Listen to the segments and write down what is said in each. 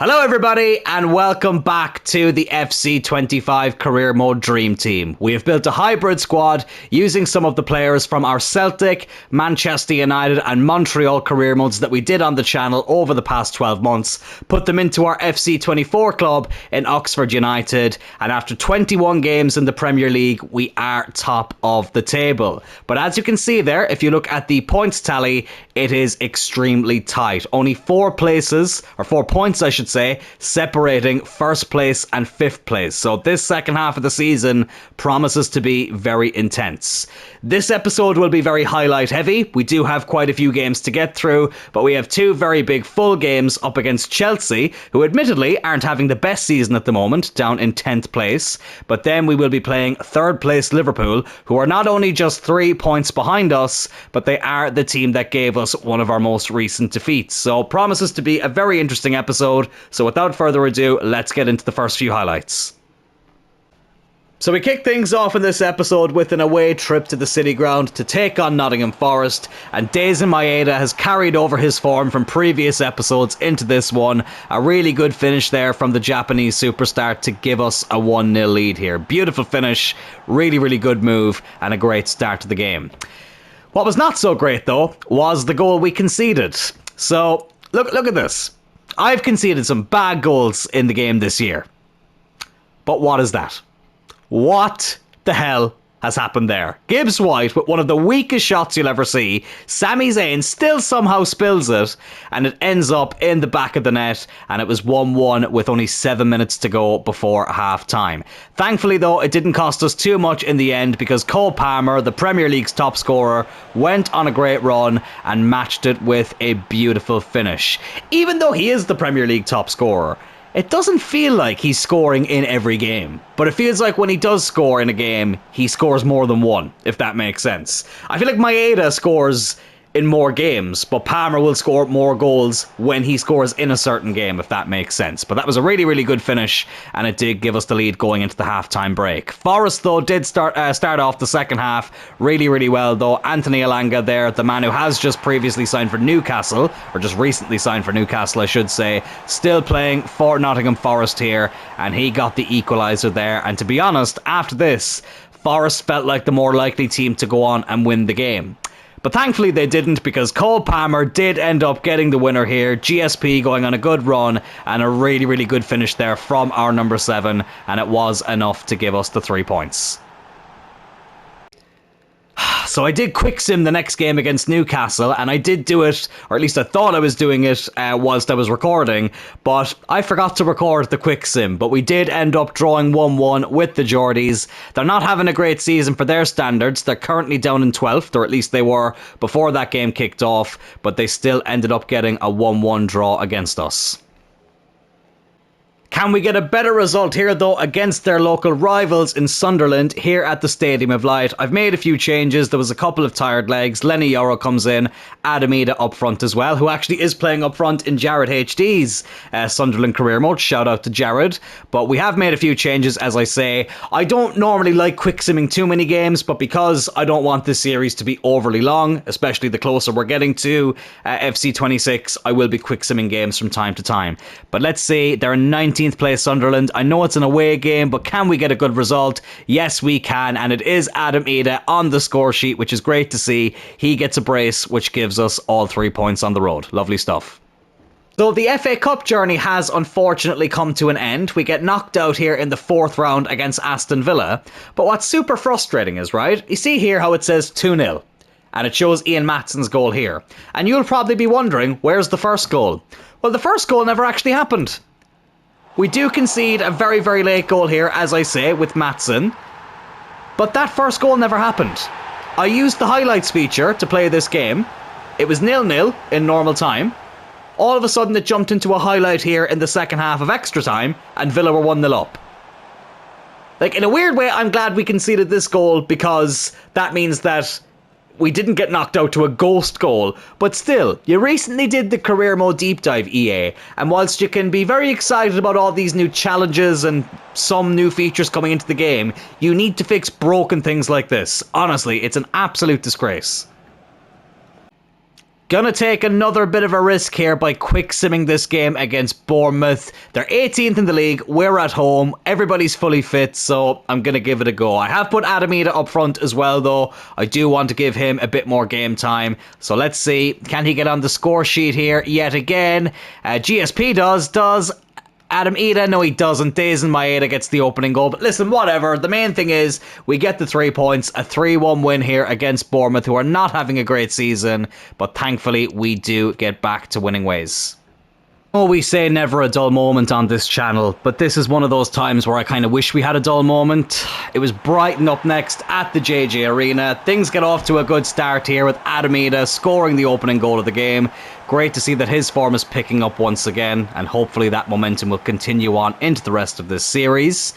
Hello everybody and welcome back to the FC25 Career Mode Dream Team. We have built a hybrid squad using some of the players from our Celtic, Manchester United and Montreal career modes that we did on the channel over the past 12 months, put them into our FC24 club in Oxford United, and after 21 games in the Premier League, we are top of the table. But as you can see there, if you look at the points tally, it is extremely tight. Only 4 points I should say, separating first place and 5th place. So this second half of the season promises to be very intense. This episode will be very highlight heavy. We do have quite a few games to get through, but we have 2 very big full games up against Chelsea, who admittedly aren't having the best season at the moment, down in 10th place. But then we will be playing 3rd place Liverpool, who are not only just 3 points behind us, but they are the team that gave us one of our most recent defeats. So promises to be a very interesting episode. So without further ado, let's get into the first few highlights. So we kick things off in this episode with an away trip to the City Ground to take on Nottingham Forest, and Daizen Maeda has carried over his form from previous episodes into this one. A really good finish there from the Japanese superstar to give us a 1-0 lead here. Beautiful finish, really good move, and a great start to the game. What was not so great though was the goal we conceded. So look at this. I've conceded some bad goals in the game this year. But what is that? What the hell has happened there? Gibbs White with one of the weakest shots you'll ever see. Sami Zayn still somehow spills it, and it ends up in the back of the net, and it was 1-1 with only 7 minutes to go before half time. Thankfully though, it didn't cost us too much in the end, because Cole Palmer, the Premier League's top scorer, went on a great run and matched it with a beautiful finish. Even though he is the Premier League top scorer, it doesn't feel like he's scoring in every game, but it feels like when he does score in a game, he scores more than one, if that makes sense. I feel like Maeda scores in more games, but Palmer will score more goals when he scores in a certain game, if that makes sense. But that was a really good finish, and it did give us the lead going into the half-time break. Forest, though, did start off the second half really well, though. Anthony Elanga there, the man who has just previously signed for Newcastle, or just recently signed for Newcastle, I should say, still playing for Nottingham Forest here, and he got the equaliser there. And to be honest, after this, Forest felt like the more likely team to go on and win the game. But thankfully they didn't, because Cole Palmer did end up getting the winner here. GSP going on a good run and a really good finish there from our number 7, and it was enough to give us the 3 points. So I did quick sim the next game against Newcastle, and I did do it, or at least I thought I was doing it whilst I was recording, but I forgot to record the quick sim. But we did end up drawing 1-1 with the Geordies. They're not having a great season for their standards. They're currently down in 12th, or at least they were before that game kicked off, but they still ended up getting a 1-1 draw against us. Can we get a better result here though against their local rivals in Sunderland here at the Stadium of Light? I've made a few changes. There was a couple of tired legs. Lenny Yoro comes in, Adam Idah up front as well, who actually is playing up front in Jared HD's Sunderland career mode. Shout out to Jared. But we have made a few changes, as I say. I don't normally like quick simming too many games, but because I don't want this series to be overly long, especially the closer we're getting to FC26, I will be quick simming games from time to time. But let's say they're in 19th place Sunderland. I know it's an away game, but can we get a good result? Yes, we can, and it is Adam Idah on the score sheet, which is great to see. He gets a brace, which gives us all 3 points on the road. Lovely stuff. So the FA Cup journey has unfortunately come to an end. We get knocked out here in the 4th round against Aston Villa, but what's super frustrating is, right, you see here how it says 2-0. And it shows Ian Matson's goal here. And you'll probably be wondering, where's the first goal? Well, the first goal never actually happened. We do concede a very late goal here, as I say, with Matson. But that first goal never happened. I used the highlights feature to play this game. It was 0-0 in normal time. All of a sudden it jumped into a highlight here in the second half of extra time, and Villa were 1-0 up. Like, in a weird way, I'm glad we conceded this goal, because that means that we didn't get knocked out to a ghost goal, but still, you recently did the career mode deep dive, EA, and whilst you can be very excited about all these new challenges and some new features coming into the game, you need to fix broken things like this. Honestly, it's an absolute disgrace. Gonna take another bit of a risk here by quick simming this game against Bournemouth. They're 18th in the league, we're at home, everybody's fully fit, so I'm gonna give it a go. I have put Adam Idah up front as well though. I do want to give him a bit more game time. So let's see, can he get on the score sheet here yet again? GSP does. Adam Idah, no he doesn't. Daizen Maeda gets the opening goal. But listen, whatever. The main thing is we get the 3 points. A 3-1 win here against Bournemouth, who are not having a great season. But thankfully, we do get back to winning ways. Oh, we say never a dull moment on this channel, but this is one of those times where I kind of wish we had a dull moment. It was Brighton up next at the JJ Arena. Things get off to a good start here with Adam Idah scoring the opening goal of the game. Great to see that his form is picking up once again, and hopefully that momentum will continue on into the rest of this series.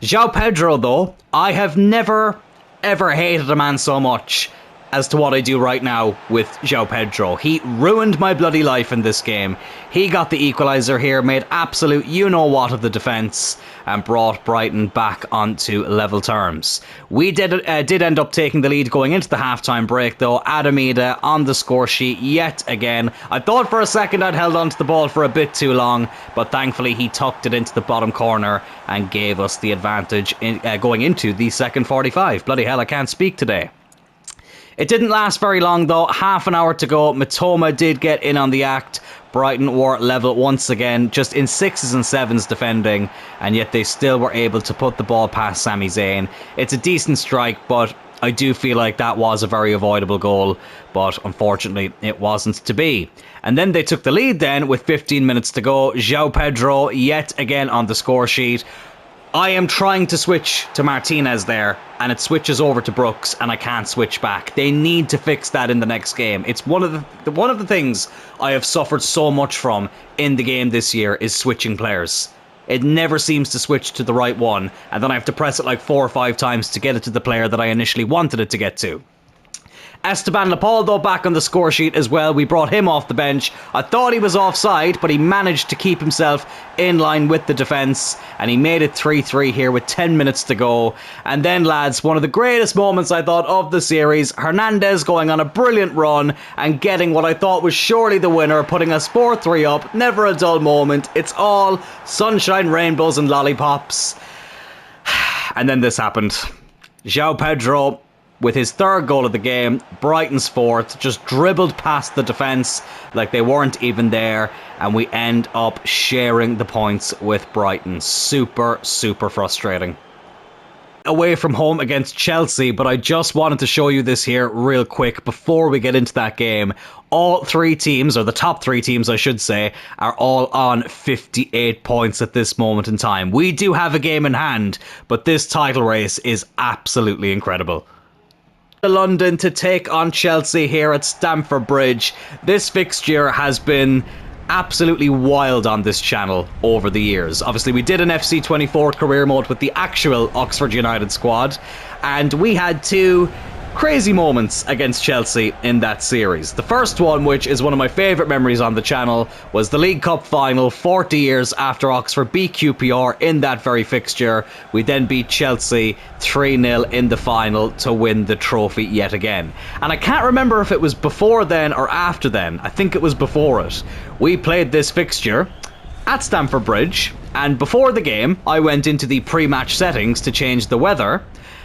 João Pedro, though, I have never, ever hated a man so much as to what I do right now with João Pedro. He ruined my bloody life in this game. He got the equaliser here, made absolute you-know-what of the defence, and brought Brighton back onto level terms. We did end up taking the lead going into the half-time break, though. Adam Idah on the score sheet yet again. I thought for a second I'd held onto the ball for a bit too long, but thankfully he tucked it into the bottom corner and gave us the advantage going into the second 45. Bloody hell, I can't speak today. It didn't last very long though, half an hour to go. Mitoma did get in on the act. Brighton were level once again, just in 6s and 7s defending, and yet they still were able to put the ball past Sami Zayn. It's a decent strike, but I do feel like that was a very avoidable goal, but unfortunately it wasn't to be. And then they took the lead then with 15 minutes to go. João Pedro yet again on the score sheet. I am trying to switch to Martinez there, and it switches over to Brooks, and I can't switch back. They need to fix that in the next game. It's one of the things I have suffered so much from in the game this year is switching players. It never seems to switch to the right one, and then I have to press it like 4 or 5 times to get it to the player that I initially wanted it to get to. Esteban Leopoldo back on the score sheet as well. We brought him off the bench. I thought he was offside, but he managed to keep himself in line with the defence, and he made it 3-3 here with 10 minutes to go. And then, lads, one of the greatest moments I thought of the series, Hernandez going on a brilliant run and getting what I thought was surely the winner, putting us 4-3 up. Never a dull moment. It's all sunshine, rainbows and lollipops. And then this happened. João Pedro, with his 3rd goal of the game, Brighton's 4th, just dribbled past the defence like they weren't even there, and we end up sharing the points with Brighton. Super, super frustrating. Away from home against Chelsea, but I just wanted to show you this here real quick before we get into that game. All 3 teams, or the top 3 teams I should say, are all on 58 points at this moment in time. We do have a game in hand, but this title race is absolutely incredible. London to take on Chelsea here at Stamford Bridge. This fixture has been absolutely wild on this channel over the years. Obviously we did an FC24 career mode with the actual Oxford United squad, and we had 2 crazy moments against Chelsea in that series. The first one, which is one of my favourite memories on the channel, was the League Cup final 40 years after Oxford beat QPR in that very fixture. We then beat Chelsea 3-0 in the final to win the trophy yet again. And I can't remember if it was before then or after then. I think it was before it. We played this fixture at Stamford Bridge, and before the game I went into the pre-match settings to change the weather,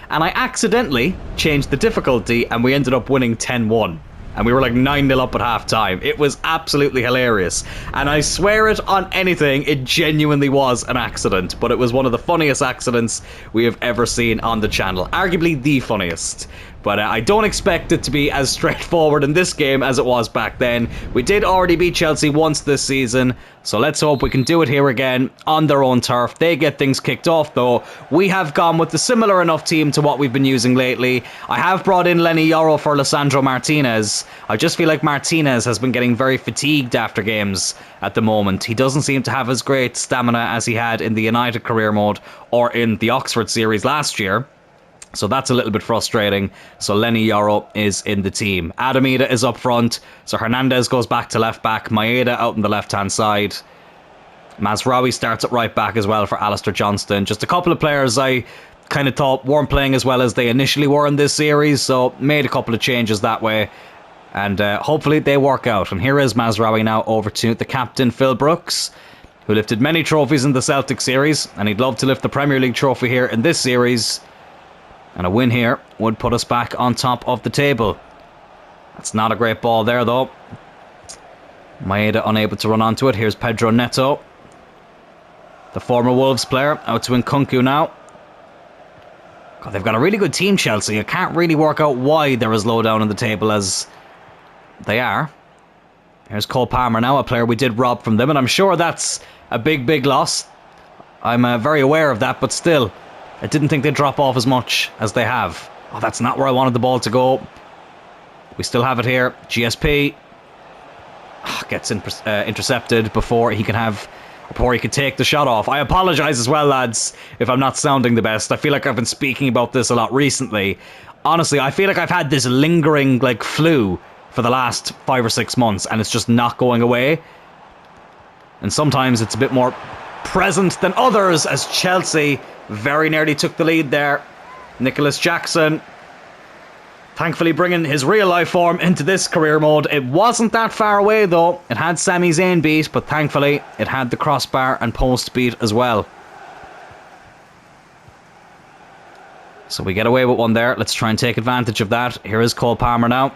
and I accidentally changed the difficulty, and we ended up winning 10-1. And we were like 9-0 up at half time. It was absolutely hilarious. And I swear it on anything, it genuinely was an accident. But it was one of the funniest accidents we have ever seen on the channel. Arguably the funniest. But I don't expect it to be as straightforward in this game as it was back then. We did already beat Chelsea once this season, so let's hope we can do it here again on their own turf. They get things kicked off though. We have gone with a similar enough team to what we've been using lately. I have brought in Leny Yoro for Lisandro Martinez. I just feel like Martinez has been getting very fatigued after games at the moment. He doesn't seem to have as great stamina as he had in the United career mode or in the Oxford series last year. So that's a little bit frustrating. So Leny Yoro is in the team. Adam Idah is up front. So Hernandez goes back to left back. Maeda out on the left hand side. Mazraoui starts at right back as well for Alistair Johnston. Just a couple of players I kind of thought weren't playing as well as they initially were in this series. So made a couple of changes that way. And hopefully they work out. And here is Mazraoui now over to the captain, Phil Brooks, who lifted many trophies in the Celtic series. And he'd love to lift the Premier League trophy here in this series. And a win here would put us back on top of the table. That's not a great ball there, though. Maeda unable to run onto it. Here's Pedro Neto, the former Wolves player, out to Nkunku now. God, they've got a really good team, Chelsea. I can't really work out why they're as low down in the table as they are. Here's Cole Palmer now, a player we did rob from them, and I'm sure that's a big, big loss. I'm very aware of that, but still, I didn't think they'd drop off as much as they have. Oh, that's not where I wanted the ball to go. We still have it here. GSP gets intercepted before he could take the shot off. I apologise as well, lads, if I'm not sounding the best. I feel like I've been speaking about this a lot recently. Honestly, I feel like I've had this lingering flu for the last 5 or 6 months, and it's just not going away. And sometimes it's a bit more present than others, as Chelsea very nearly took the lead there. Nicholas Jackson, thankfully bringing his real-life form into this career mode. It wasn't that far away, though. It had Sami Zayn beat, but thankfully it had the crossbar and post beat as well. So we get away with one there. Let's try and take advantage of that. Here is Cole Palmer now.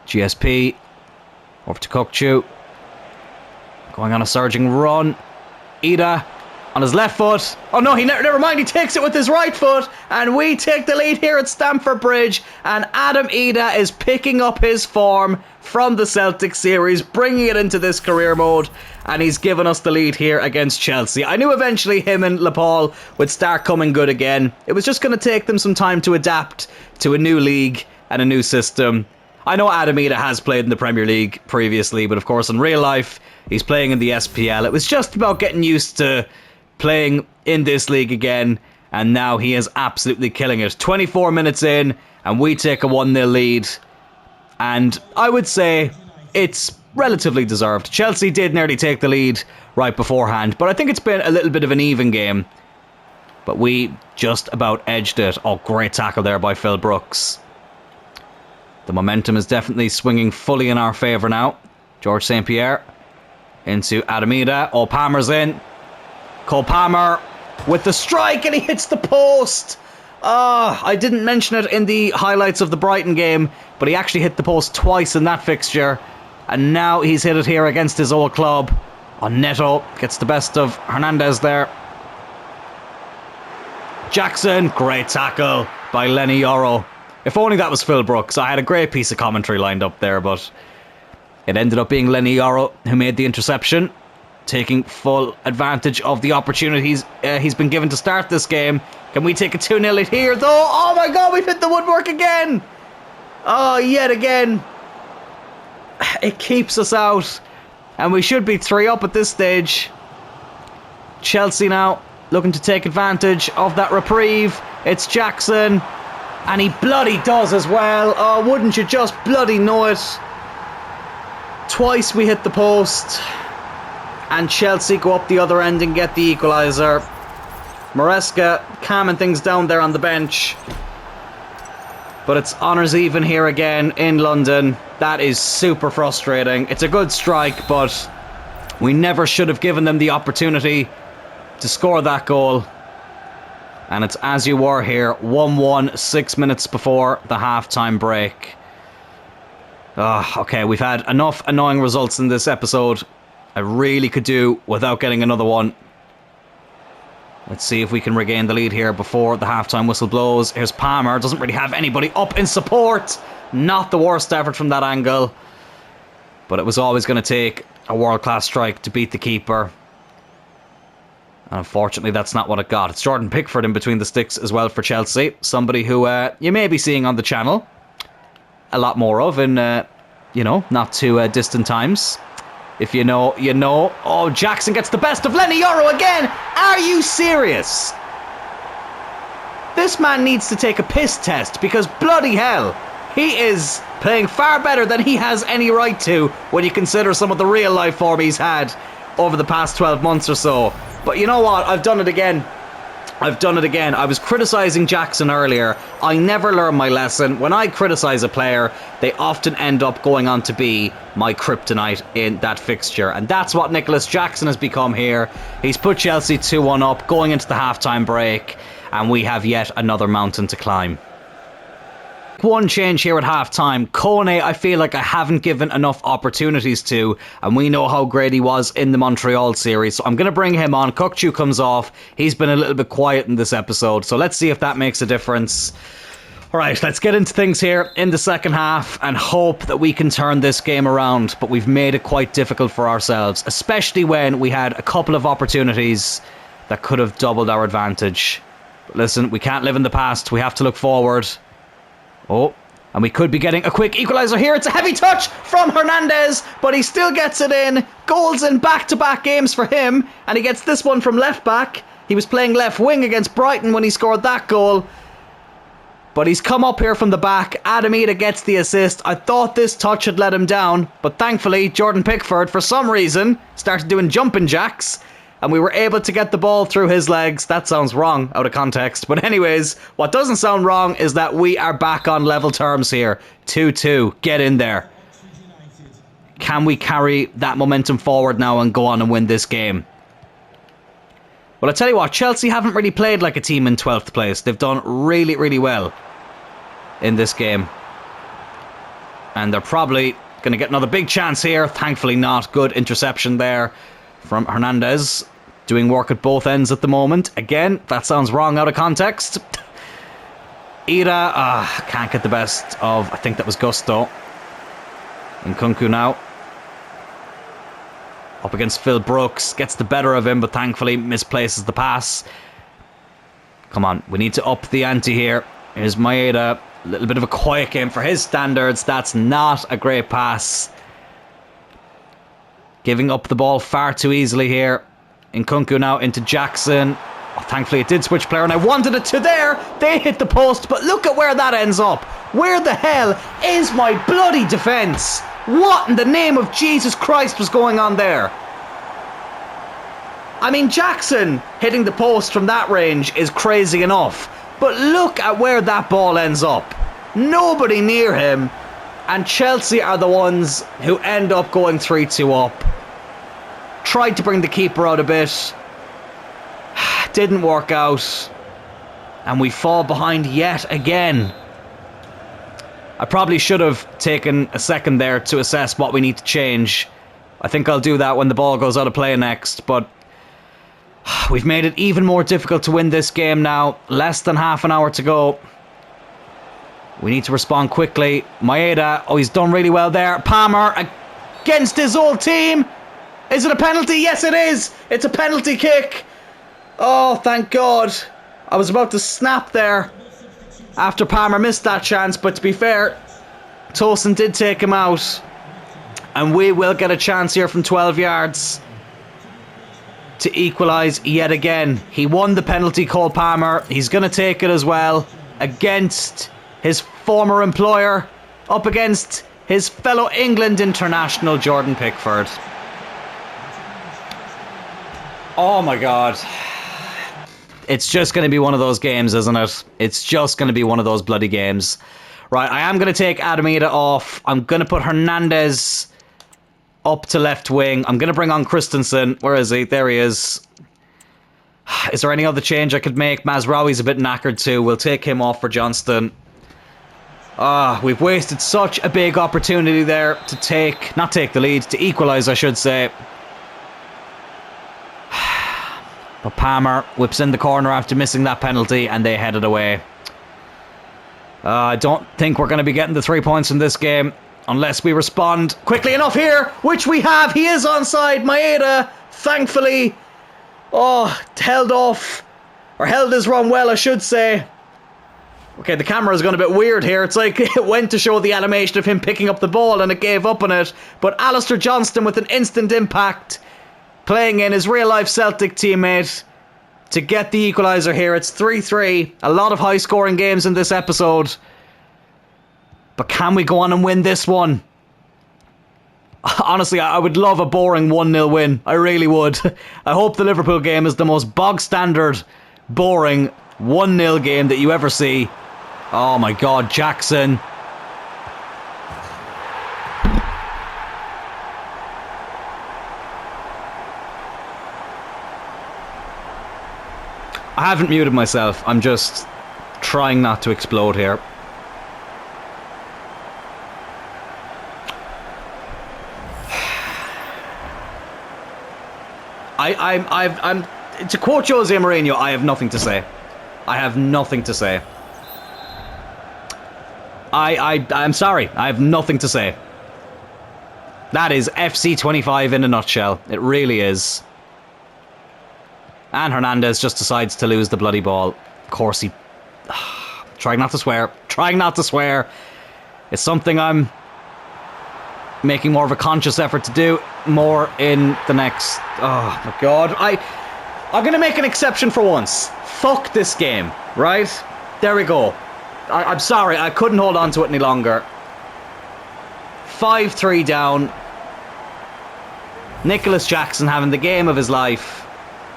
GSP over to Kokchu, going on a surging run. Ida on his left foot. Oh no, never mind, he takes it with his right foot, and we take the lead here at Stamford Bridge, and Adam Ida is picking up his form from the Celtic series, bringing it into this career mode, and he's given us the lead here against Chelsea. I knew eventually him and Laporte would start coming good again. It was just going to take them some time to adapt to a new league and a new system. I know Adam Ida has played in the Premier League previously, but of course in real life he's playing in the SPL. It was just about getting used to playing in this league again, and now he is absolutely killing it. 24 minutes in, and we take a 1-0 lead, and I would say it's relatively deserved. Chelsea did nearly take the lead right beforehand, but I think it's been a little bit of an even game, but we just about edged it. Oh, great tackle there by Phil Brooks. The momentum is definitely swinging fully in our favour now. George St. Pierre into Adam Ida. Oh, Palmer's in. Cole Palmer with the strike, and he hits the post. I didn't mention it in the highlights of the Brighton game, but he actually hit the post twice in that fixture, and now he's hit it here against his old club. Oh, Neto gets the best of Hernandez there. Jackson, great tackle by Lenny Yoro. If only that was Phil Brooks. I had a great piece of commentary lined up there, but it ended up being Lenny Yoro who made the interception, taking full advantage of the opportunities he's been given to start this game. Can we take a 2-0 lead here, though? Oh my god, we've hit the woodwork again! Oh, yet again. It keeps us out, and we should be 3 up at this stage. Chelsea now looking to take advantage of that reprieve. It's Jackson, and he bloody does as well. Oh, wouldn't you just bloody know it? Twice we hit the post, and Chelsea go up the other end and get the equaliser. Maresca calming things down there on the bench. But it's honours even here again in London. That is super frustrating. It's a good strike, but we never should have given them the opportunity to score that goal. And it's as you were here, 1-1, 6 minutes before the half-time break. Okay, we've had enough annoying results in this episode. I really could do without getting another one. Let's see if we can regain the lead here before the half-time whistle blows. Here's Palmer, doesn't really have anybody up in support. Not the worst effort from that angle. But it was always going to take a world-class strike to beat the keeper. And unfortunately, that's not what it got. It's Jordan Pickford in between the sticks as well for Chelsea. Somebody who you may be seeing on the channel a lot more of in, not too distant times. If you know, you know. Oh, Jackson gets the best of Lenny Yoro again. Are you serious? This man needs to take a piss test, because bloody hell, he is playing far better than he has any right to when you consider some of the real life form he's had over the past 12 months or so. But you know what? I've done it again. I've done it again. I was criticising Jackson earlier. I never learn my lesson. When I criticise a player, they often end up going on to be my kryptonite in that fixture. And that's what Nicholas Jackson has become here. He's put Chelsea 2-1 up, going into the half-time break, and we have yet another mountain to climb. One change here at half-time. Kone, I feel like I haven't given enough opportunities to, and we know how great he was in the Montreal series, so I'm going to bring him on. Kukçu comes off. He's been a little bit quiet in this episode, so let's see if that makes a difference. Alright, let's get into things here in the second half and hope that we can turn this game around, but we've made it quite difficult for ourselves, especially when we had a couple of opportunities that could have doubled our advantage. But listen, we can't live in the past, we have to look forward. Oh, and we could be getting a quick equaliser here. It's a heavy touch from Hernandez, but he still gets it in. Goals in back-to-back games for him, and he gets this one from left-back. He was playing left wing against Brighton when he scored that goal. But he's come up here from the back. Adamita gets the assist. I thought this touch had let him down, but thankfully Jordan Pickford, for some reason, started doing jumping jacks, and we were able to get the ball through his legs. That sounds wrong out of context. But anyways, what doesn't sound wrong is that we are back on level terms here. 2-2. Get in there. Can we carry that momentum forward now and go on and win this game? Well, I tell you what, Chelsea haven't really played like a team in 12th place. They've done really, really well in this game. And they're probably going to get another big chance here. Thankfully not. Good interception there from Hernandez. Doing work at both ends at the moment. Again, that sounds wrong out of context. Ida, can't get the best of, I think that was Gusto. And Nkunku now. Up against Phil Brooks. Gets the better of him, but thankfully misplaces the pass. Come on, we need to up the ante here. Here's Maeda. A little bit of a quiet game for his standards. That's not a great pass. Giving up the ball far too easily here. Nkunku now into Jackson. Oh, thankfully it did switch player and I wanted it to there. They hit the post, but look at where that ends up. Where the hell is my bloody defence? What in the name of Jesus Christ was going on there? I mean, Jackson hitting the post from that range is crazy enough, but look at where that ball ends up. Nobody near him, and Chelsea are the ones who end up going 3-2 up. Tried to bring the keeper out a bit. Didn't work out. And we fall behind yet again. I probably should have taken a second there to assess what we need to change. I think I'll do that when the ball goes out of play next. But we've made it even more difficult to win this game now. Less than half an hour to go. We need to respond quickly. Maeda, oh, he's done really well there. Palmer against his old team. Is it a penalty? Yes, it is. It's a penalty kick. Oh, thank God. I was about to snap there after Palmer missed that chance. But to be fair, Tosin did take him out. And we will get a chance here from 12 yards to equalise yet again. He won the penalty, Cole Palmer. He's going to take it as well against his former employer, up against his fellow England international, Jordan Pickford. Oh my God. It's just going to be one of those games, isn't it? It's just going to be one of those bloody games. Right, I am going to take Adamita off. I'm going to put Hernandez up to left wing. I'm going to bring on Christensen. Where is he? There he is. Is there any other change I could make? Mazraoui's a bit knackered too. We'll take him off for Johnston. We've wasted such a big opportunity there to not take the lead, to equalise, I should say. But Palmer whips in the corner after missing that penalty and they headed away. I don't think we're going to be getting the 3 points in this game unless we respond quickly enough here, which we have. He is onside. Maeda, thankfully, held off, or held his run well, I should say. Okay, the camera has gone a bit weird here. It's like it went to show the animation of him picking up the ball and it gave up on it. But Alistair Johnston with an instant impact, playing in his real-life Celtic teammate to get the equaliser here. It's 3-3. A lot of high-scoring games in this episode. But can we go on and win this one? Honestly, I would love a boring 1-0 win. I really would. I hope the Liverpool game is the most bog-standard boring 1-0 game that you ever see. Oh my God, Jackson. I haven't muted myself. I'm just trying not to explode here. I'm to quote Jose Mourinho, I have nothing to say. I have nothing to say. I'm sorry. I have nothing to say. That is FC 25 in a nutshell. It really is. And Hernandez just decides to lose the bloody ball. Of course he... Trying not to swear. Trying not to swear. It's something I'm making more of a conscious effort to do more in the next... Oh my God. I'm going to make an exception for once. Fuck this game, right? There we go. I'm sorry, I couldn't hold on to it any longer. 5-3 down. Nicholas Jackson having the game of his life.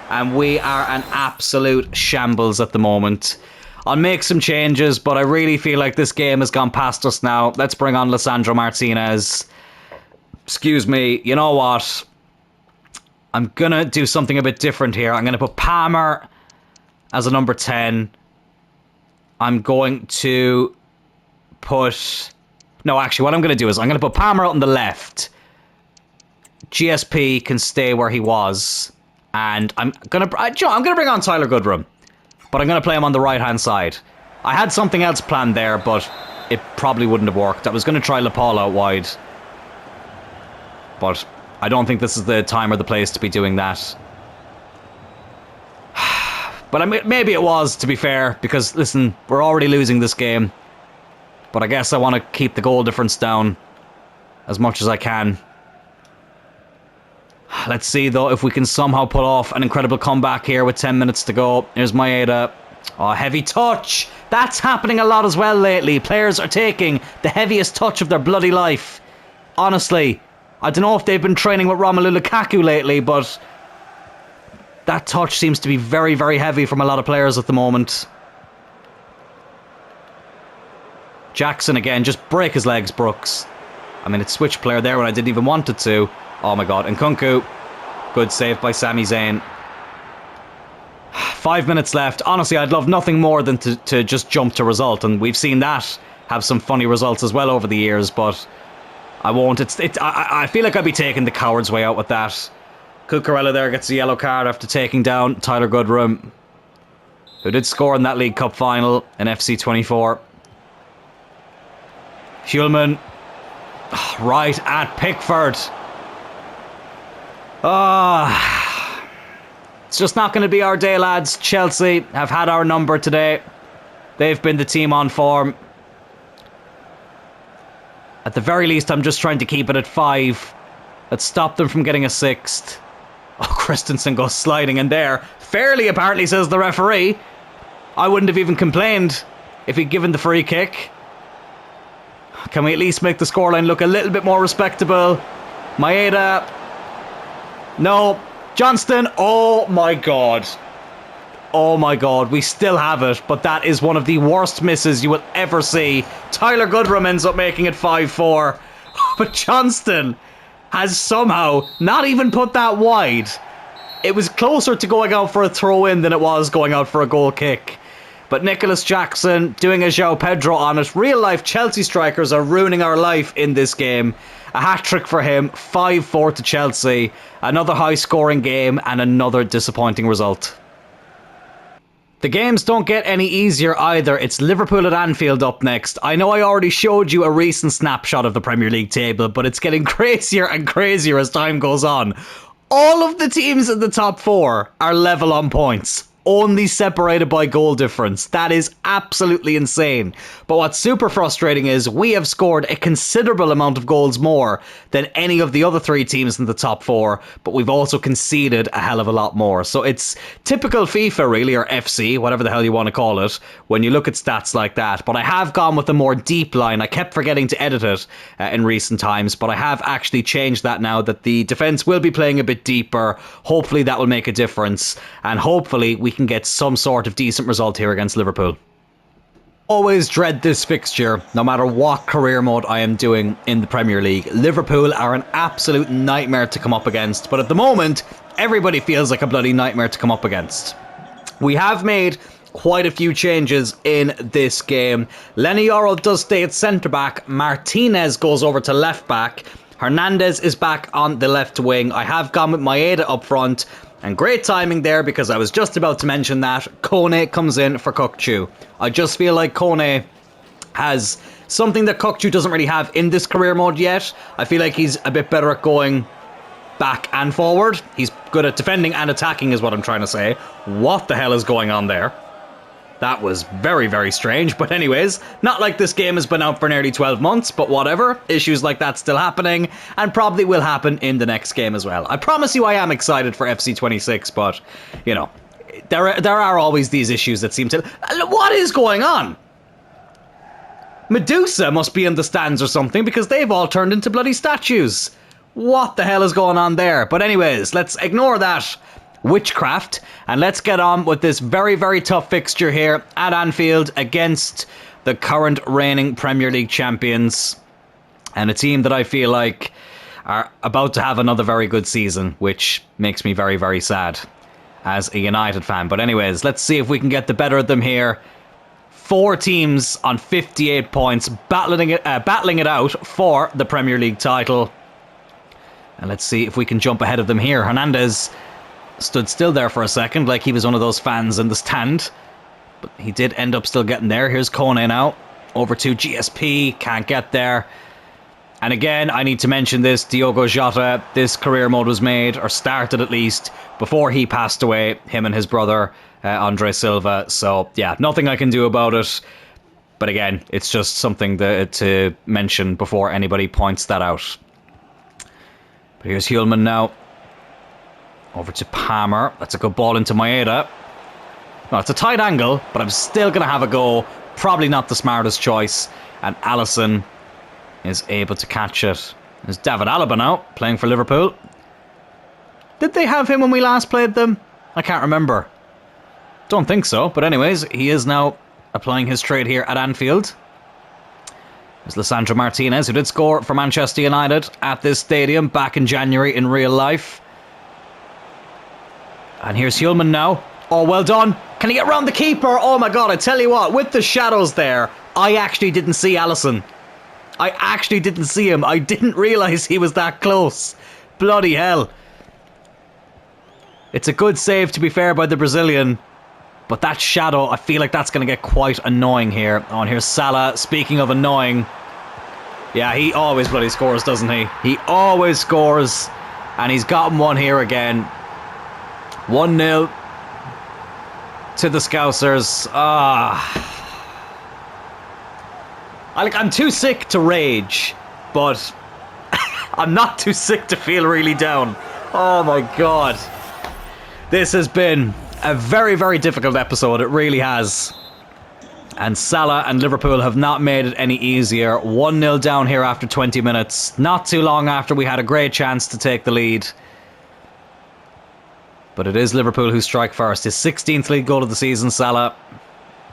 And we are an absolute shambles at the moment. I'll make some changes, but I really feel like this game has gone past us now. Let's bring on Lisandro Martinez. Excuse me, you know what? I'm going to do something a bit different here. I'm going to put Palmer as a number 10. I'm going to put... No, actually, what I'm going to do is I'm going to put Palmer out on the left. GSP can stay where he was. And I'm going to bring on Tyler Goodrum. But I'm going to play him on the right-hand side. I had something else planned there, but it probably wouldn't have worked. I was going to try Laporte out wide. But I don't think this is the time or the place to be doing that. But maybe it was, to be fair, because, listen, we're already losing this game. But I guess I want to keep the goal difference down as much as I can. Let's see, though, if we can somehow pull off an incredible comeback here with 10 minutes to go. Here's Maeda. Oh, heavy touch. That's happening a lot as well lately. Players are taking the heaviest touch of their bloody life. Honestly, I don't know if they've been training with Romelu Lukaku lately, but that touch seems to be very, very heavy from a lot of players at the moment. Jackson again, just break his legs, Brooks. I mean, it switched player there when I didn't even want it to. Oh my God, and Nkunku. Good save by Sami Zayn. 5 minutes left. Honestly, I'd love nothing more than to just jump to result, and we've seen that have some funny results as well over the years, but I won't. I feel like I'd be taking the coward's way out with that. Cucurella there gets a yellow card after taking down Tyler Goodrum, who did score in that League Cup final in FC 24. Hulman, right at Pickford. It's just not going to be our day, lads. Chelsea have had our number today. They've been the team on form. At the very least, I'm just trying to keep it at 5. Let's stop them from getting a 6th. Oh, Christensen goes sliding in there. Fairly, apparently, says the referee. I wouldn't have even complained if he'd given the free kick. Can we at least make the scoreline look a little bit more respectable? Maeda. No. Johnston. Oh my God. Oh my God. We still have it, but that is one of the worst misses you will ever see. Tyler Goodrum ends up making it 5-4. But Johnston has somehow not even put that wide. It was closer to going out for a throw-in than it was going out for a goal kick. But Nicholas Jackson doing a João Pedro on it. Real-life Chelsea strikers are ruining our life in this game. A hat-trick for him. 5-4 to Chelsea. Another high-scoring game and another disappointing result. The games don't get any easier either. It's Liverpool at Anfield up next. I know I already showed you a recent snapshot of the Premier League table, but it's getting crazier and crazier as time goes on. All of the teams in the top 4 are level on points. Only separated by goal difference. That is absolutely insane. But what's super frustrating is we have scored a considerable amount of goals more than any of the other 3 teams in the top 4, but we've also conceded a hell of a lot more. So it's typical FIFA really, or FC, whatever the hell you want to call it, when you look at stats like that. But I have gone with a more deep line. I kept forgetting to edit it in recent times, but I have actually changed that now that the defence will be playing a bit deeper. Hopefully that will make a difference, and hopefully we can get some sort of decent result here against Liverpool. Always dread this fixture, no matter what career mode I am doing in the Premier League. Liverpool are an absolute nightmare to come up against, but at the moment, everybody feels like a bloody nightmare to come up against. We have made quite a few changes in this game. Lenny Yoro does stay at centre-back, Martinez goes over to left-back, Hernandez is back on the left wing. I have gone with Maeda up front, and great timing there because I was just about to mention that Kone comes in for Kökçü. I just feel like Kone has something that Kökçü doesn't really have in this career mode yet. I feel like he's a bit better at going back and forward. He's good at defending and attacking is what I'm trying to say. What the hell is going on there? That was very, very strange. But anyways, not like this game has been out for nearly 12 months, but whatever. Issues like that still happening, and probably will happen in the next game as well. I promise you I am excited for FC 26, but, you know, there are always these issues that seem to... What is going on? Medusa must be in the stands or something, because they've all turned into bloody statues. What the hell is going on there? But anyways, let's ignore that witchcraft, and let's get on with this very, very tough fixture here at Anfield against the current reigning Premier League champions, and a team that I feel like are about to have another very good season, which makes me very, very sad as a United fan. But anyways, let's see if we can get the better of them here. 4 teams on 58 points, battling it out for the Premier League title, and let's see if we can jump ahead of them here. Hernandez stood still there for a second, like he was one of those fans in the stand. But he did end up still getting there. Here's Kone now. Over to GSP. Can't get there. And again, I need to mention this. Diogo Jota, this career mode was made, or started at least, before he passed away. Him and his brother, Andre Silva. So, yeah, nothing I can do about it. But again, it's just something to mention before anybody points that out. But here's Hjulman now. Over to Palmer. That's a good ball into Maeda. No, it's a tight angle, but I'm still going to have a go. Probably not the smartest choice. And Alisson is able to catch it. There's David Alaba now, playing for Liverpool. Did they have him when we last played them? I can't remember. Don't think so, but anyways, he is now applying his trade here at Anfield. There's Lisandro Martinez, who did score for Manchester United at this stadium back in January in real life. And here's Hjulman now. Oh, well done. Can he get around the keeper? Oh my god, I tell you what, with the shadows there, I actually didn't see Alisson. I actually didn't see him. I didn't realise he was that close. Bloody hell. It's a good save, to be fair, by the Brazilian. But that shadow, I feel like that's going to get quite annoying here. Oh, and here's Salah. Speaking of annoying. Yeah, he always bloody scores, doesn't he? He always scores. And he's gotten one here again. 1-0 to the Scousers. I'm too sick to rage, but I'm not too sick to feel really down. Oh my god. This has been a very, very difficult episode. It really has. And Salah and Liverpool have not made it any easier. 1-0 down here after 20 minutes. Not too long after we had a great chance to take the lead. But it is Liverpool who strike first. His 16th league goal of the season, Salah.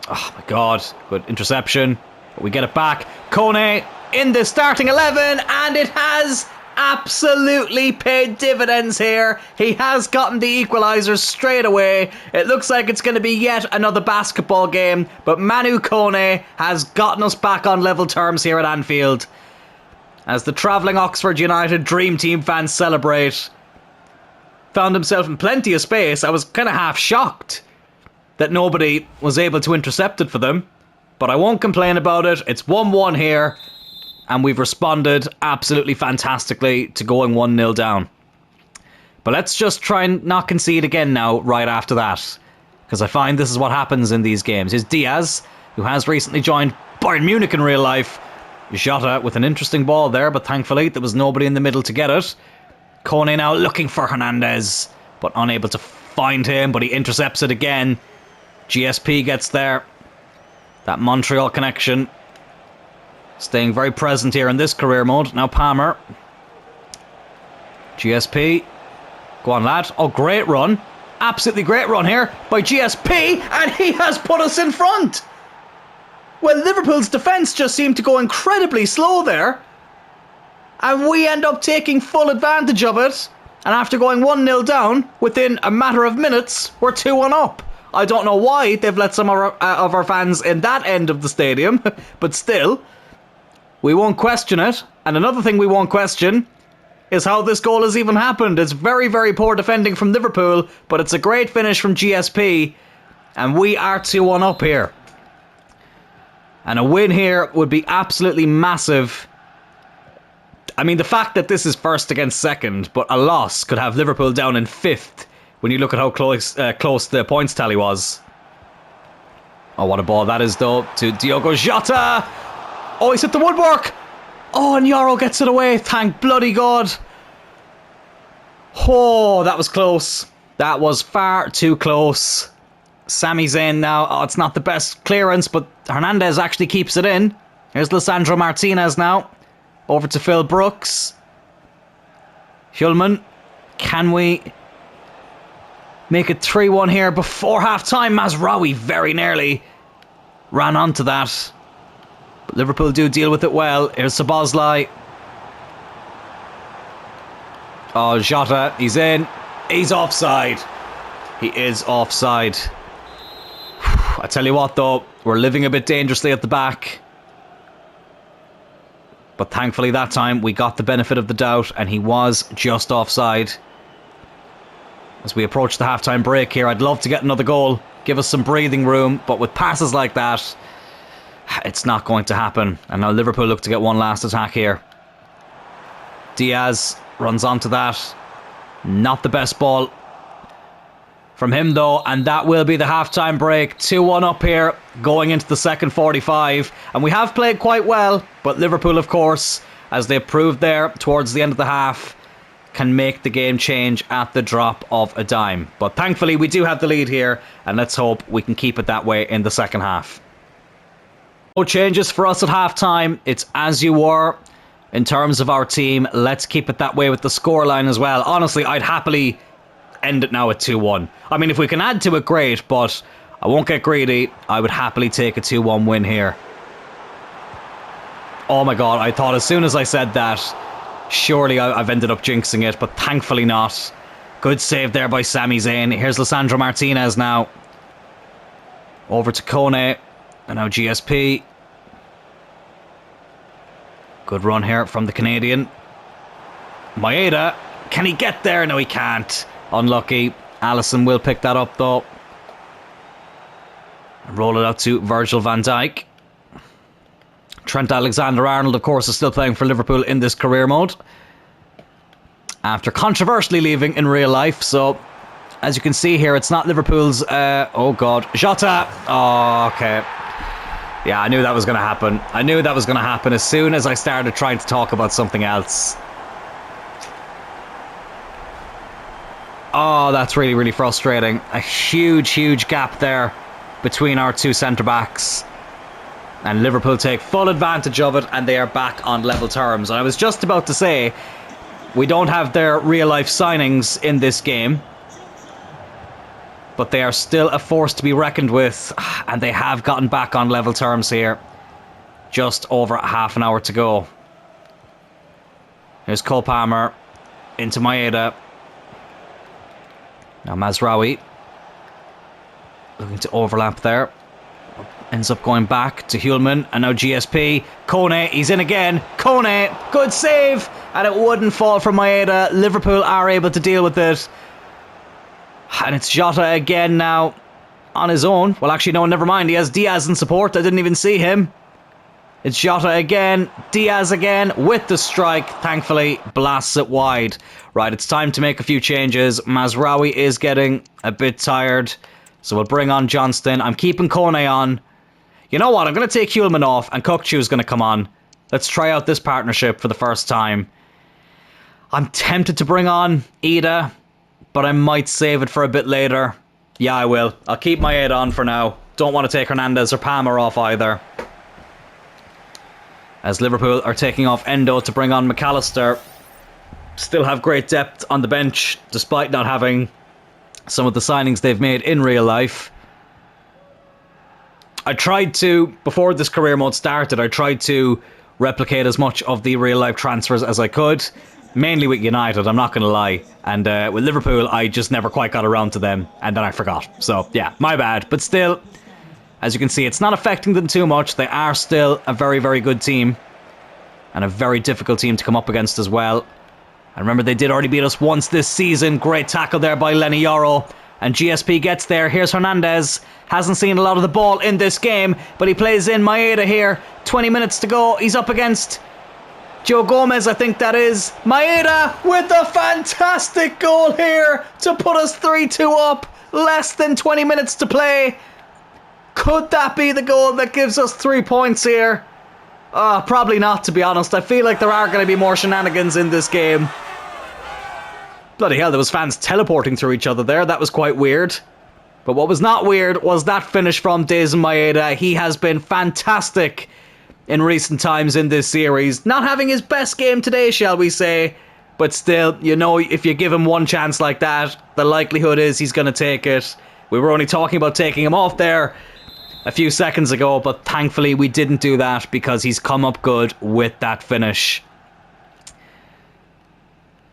Oh my god. Good interception. But we get it back. Kone in the starting 11, and it has absolutely paid dividends here. He has gotten the equaliser straight away. It looks like it's going to be yet another basketball game, but Manu Kone has gotten us back on level terms here at Anfield. As the travelling Oxford United Dream Team fans celebrate. Found himself in plenty of space. I was kind of half shocked that nobody was able to intercept it for them. But I won't complain about it. It's 1-1 here. And we've responded absolutely fantastically to going 1-0 down. But let's just try and not concede again now, right after that. Because I find this is what happens in these games. Here's Diaz, who has recently joined Bayern Munich in real life. Jota with an interesting ball there, but thankfully there was nobody in the middle to get it. Kone now looking for Hernandez, but unable to find him, but he intercepts it again. GSP gets there. That Montreal connection staying very present here in this career mode. Now Palmer. GSP. Go on, lad. Oh, great run. absolutely great run here by GSP, and he has put us in front. Well, Liverpool's defence just seemed to go incredibly slow there, and we end up taking full advantage of it. And after going 1-0 down, within a matter of minutes, we're 2-1 up. I don't know why they've let some of our fans in that end of the stadium, but still, we won't question it. And another thing we won't question is how this goal has even happened. It's very, very poor defending from Liverpool, but it's a great finish from GSP, and we are 2-1 up here. And a win here would be absolutely massive. I mean, the fact that this is first against second, but a loss could have Liverpool down in 5th when you look at how close the points tally was. Oh, what a ball that is, though, to Diogo Jota. Oh, he's hit the woodwork. Oh, and Yoro gets it away. Thank bloody God. Oh, that was close. That was far too close. Sami Zayn now. Oh, it's not the best clearance, but Hernandez actually keeps it in. Here's Lisandro Martinez now. Over to Phil Brooks. Hjulman. Can we make it 3-1 here before half-time? Mazraoui very nearly ran onto that. But Liverpool do deal with it well. Here's Szoboszlai. Oh, Jota. He's in. He's offside. He is offside. I tell you what, though. We're living a bit dangerously at the back. But thankfully that time we got the benefit of the doubt and he was just offside. As we approach the half-time break here, I'd love to get another goal. Give us some breathing room. But with passes like that, it's not going to happen. And now Liverpool look to get one last attack here. Diaz runs onto that. Not the best ball from him, though, and that will be the half-time break. 2-1 up here, going into the second 45. And we have played quite well, but Liverpool, of course, as they proved there towards the end of the half, can make the game change at the drop of a dime. But thankfully, we do have the lead here, and let's hope we can keep it that way in the second half. No changes for us at half-time. It's as you were in terms of our team. Let's keep it that way with the scoreline as well. Honestly, I'd happily end it now at 2-1. I mean, if we can add to it, great, but I won't get greedy. I would happily take a 2-1 win here. Oh my God, I thought as soon as I said that, surely I've ended up jinxing it, but thankfully not. Good save there by Sami Zayn. Here's Lisandro Martinez now. Over to Kone, and now GSP. Good run here from the Canadian. Maeda, can he get there? No, he can't. Unlucky. Alisson will pick that up, though. Roll it out to Virgil van Dijk. Trent Alexander-Arnold, of course, is still playing for Liverpool in this career mode, after controversially leaving in real life. So, as you can see here, it's not Liverpool's... oh, God. Jota! Oh, okay. Yeah, I knew that was going to happen. I knew that was going to happen as soon as I started trying to talk about something else. Oh, that's really, really frustrating. A huge, huge gap there between our two centre-backs. And Liverpool take full advantage of it, and they are back on level terms. And I was just about to say, we don't have their real-life signings in this game, but they are still a force to be reckoned with, and they have gotten back on level terms here. Just over half an hour to go. Here's Cole Palmer into Maeda. Now Mazraoui looking to overlap there. Ends up going back to Hjulman, and now GSP. Kone, he's in again. Kone, good save, and it wouldn't fall from Maeda. Liverpool are able to deal with it. And it's Jota again now on his own. Well, actually, no, never mind. He has Diaz in support. I didn't even see him. It's Jota again. Diaz again with the strike. Thankfully, blasts it wide. Right, it's time to make a few changes. Mazraoui is getting a bit tired, so we'll bring on Johnston. I'm keeping Kone on. You know what? I'm going to take Hjulman off, and Kukçu's going to come on. Let's try out this partnership for the first time. I'm tempted to bring on Ida, but I might save it for a bit later. Yeah, I will. I'll keep my Maeda on for now. Don't want to take Hernandez or Palmer off either. As Liverpool are taking off Endo to bring on McAllister. Still have great depth on the bench, despite not having some of the signings they've made in real life. I tried to, before this career mode started, I tried to replicate as much of the real life transfers as I could. Mainly with United, I'm not going to lie. And with Liverpool, I just never quite got around to them. And then I forgot. So, yeah, my bad. But still, as you can see, it's not affecting them too much. They are still a very, very good team. And a very difficult team to come up against as well. And remember, they did already beat us once this season. Great tackle there by Leny Yoro. And GSP gets there. Here's Hernandez. Hasn't seen a lot of the ball in this game. But he plays in Maeda here. 20 minutes to go. He's up against Joe Gomez, I think that is. Maeda with a fantastic goal here to put us 3-2 up. Less than 20 minutes to play. Could that be the goal that gives us 3 points here? Probably not, to be honest. I feel like there are going to be more shenanigans in this game. Bloody hell, there was fans teleporting through each other there. That was quite weird. But what was not weird was that finish from Dazen Maeda. He has been fantastic in recent times in this series. Not having his best game today, shall we say. But still, you know, if you give him one chance like that, the likelihood is he's going to take it. We were only talking about taking him off there a few seconds ago, but thankfully we didn't do that because he's come up good with that finish.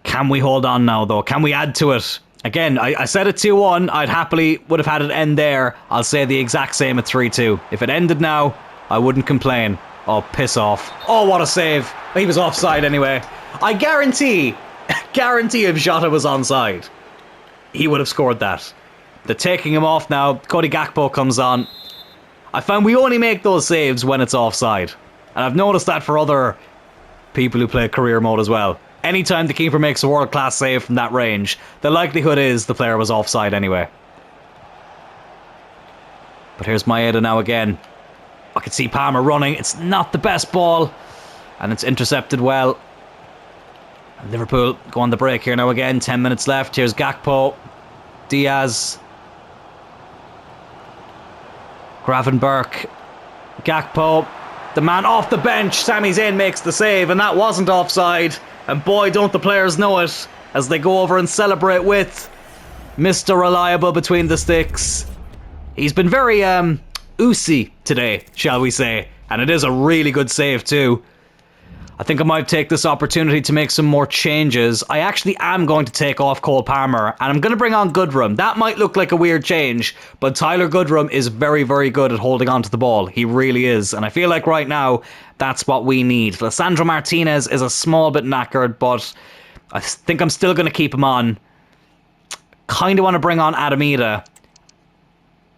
Can we hold on now, though? Can we add to it? Again, I said it 2-1. I'd happily would have had it end there. I'll say the exact same at 3-2. If it ended now, I wouldn't complain. Oh, piss off. Oh, what a save. He was offside anyway. I guarantee if Jota was onside, he would have scored that. They're taking him off now. Cody Gakpo comes on. I found we only make those saves when it's offside. And I've noticed that for other people who play career mode as well. Anytime the keeper makes a world-class save from that range, the likelihood is the player was offside anyway. But here's Maeda now again. I can see Palmer running. It's not the best ball. And it's intercepted well. And Liverpool go on the break here now again. 10 minutes left. Here's Gakpo. Diaz. Gravenberch. Gakpo. The man off the bench. Sami Zayn makes the save. And that wasn't offside. And boy, don't the players know it as they go over and celebrate with Mr. Reliable between the sticks. He's been very oozy today, shall we say. And it is a really good save too. I think I might take this opportunity to make some more changes. I actually am going to take off Cole Palmer and I'm going to bring on Goodrum. That might look like a weird change, but Tyler Goodrum is very, very good at holding on to the ball. He really is. And I feel like right now, that's what we need. Lissandro Martinez is a small bit knackered, but I think I'm still going to keep him on. Kind of want to bring on Adamida.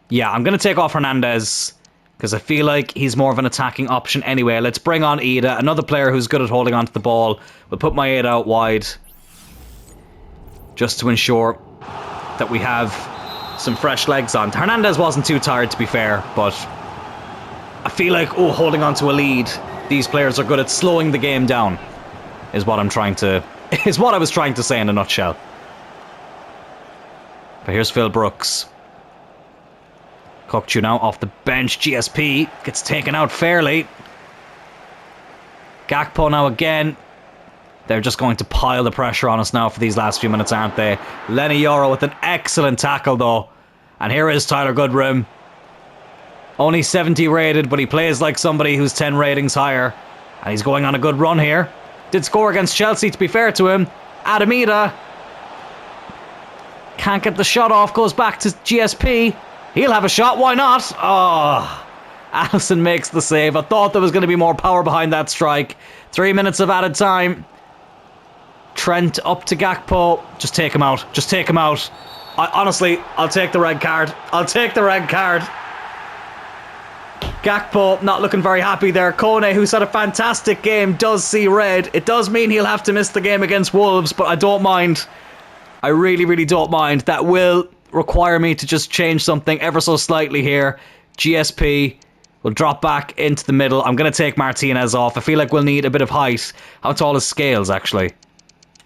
Yeah, I'm going to take off Hernandez because I feel like he's more of an attacking option anyway. Let's bring on Ida, another player who's good at holding onto the ball. We'll put Maeda out wide just to ensure that we have some fresh legs on. Hernandez wasn't too tired, to be fair, but I feel like, holding on to a lead, these players are good at slowing the game down, is what I was trying to say in a nutshell. But here's Phil Brooks. Kokchu now off the bench. GSP gets taken out fairly. Gakpo now again. They're just going to pile the pressure on us now for these last few minutes, aren't they? Leny Yoro with an excellent tackle though. And here is Tyler Goodrum. Only 70 rated, but he plays like somebody who's 10 ratings higher. And he's going on a good run here. Did score against Chelsea, to be fair to him. Adamida can't get the shot off. Goes back to GSP. He'll have a shot, why not? Oh, Allison makes the save. I thought there was going to be more power behind that strike. 3 minutes of added time. Trent up to Gakpo. Just take him out. Just take him out. Honestly, I'll take the red card. I'll take the red card. Gakpo not looking very happy there. Kone, who's had a fantastic game, does see red. It does mean he'll have to miss the game against Wolves, but I don't mind. I really, really don't mind. That will require me to just change something ever so slightly here. GSP will drop back into the middle. I'm going to take Martinez off. I feel like we'll need a bit of height. How tall is Scales, actually?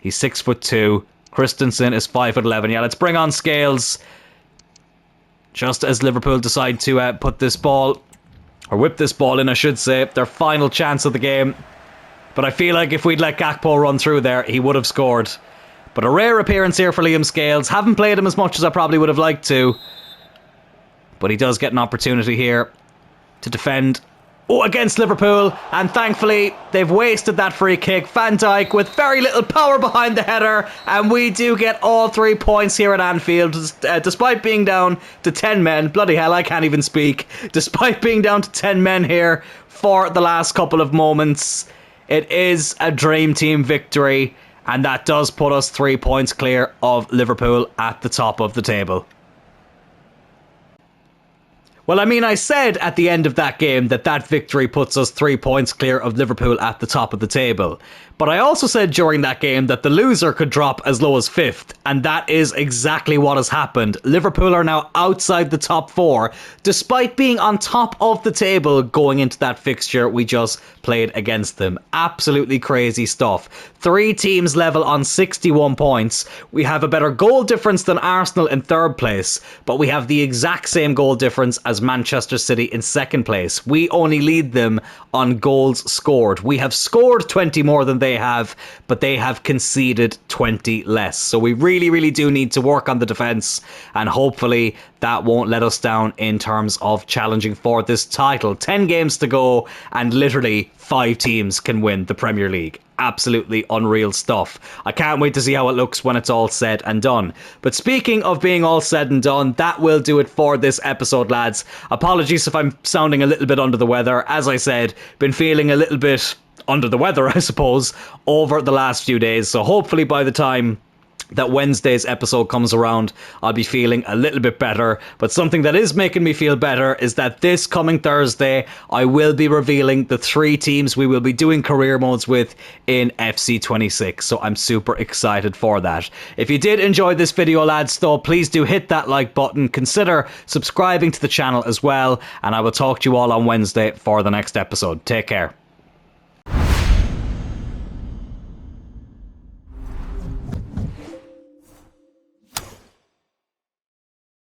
He's 6'2". Christensen is 5'11". Yeah, let's bring on Scales. Just as Liverpool decide to put this ball, or whip this ball in, I should say. Their final chance of the game. But I feel like if we'd let Gakpo run through there, he would have scored. But a rare appearance here for Liam Scales. Haven't played him as much as I probably would have liked to. But he does get an opportunity here to defend against Liverpool, and thankfully they've wasted that free kick. Van Dijk with very little power behind the header, and we do get all 3 points here at Anfield, despite being down to 10 men. Bloody hell, I can't even speak. Despite being down to 10 men here for the last couple of moments, it is a dream team victory, and that does put us 3 points clear of Liverpool at the top of the table. Well, I mean, I said at the end of that game that victory puts us 3 points clear of Liverpool at the top of the table. But I also said during that game that the loser could drop as low as 5th, and that is exactly what has happened. Liverpool are now outside the top 4, despite being on top of the table going into that fixture we just played against them. Absolutely crazy stuff. 3 teams level on 61 points. We have a better goal difference than Arsenal in 3rd place, but we have the exact same goal difference as Manchester City in 2nd place. We only lead them on goals scored. We have scored 20 more than they have, but they have conceded 20 less. So we really do need to work on the defence, and hopefully that won't let us down in terms of challenging for this title. 10 games to go, and literally 5 teams can win the Premier League. Absolutely unreal stuff. I can't wait to see how it looks when it's all said and done. But speaking of being all said and done, that will do it for this episode, lads. Apologies if I'm sounding a little bit under the weather. As I said, been feeling a little bit under the weather, I suppose, over the last few days. So hopefully by the time that Wednesday's episode comes around, I'll be feeling a little bit better. But something that is making me feel better is that this coming Thursday, I will be revealing the 3 teams we will be doing career modes with in FC 26. So I'm super excited for that. If you did enjoy this video, lads, though, please do hit that like button. Consider subscribing to the channel as well. And I will talk to you all on Wednesday for the next episode. Take care.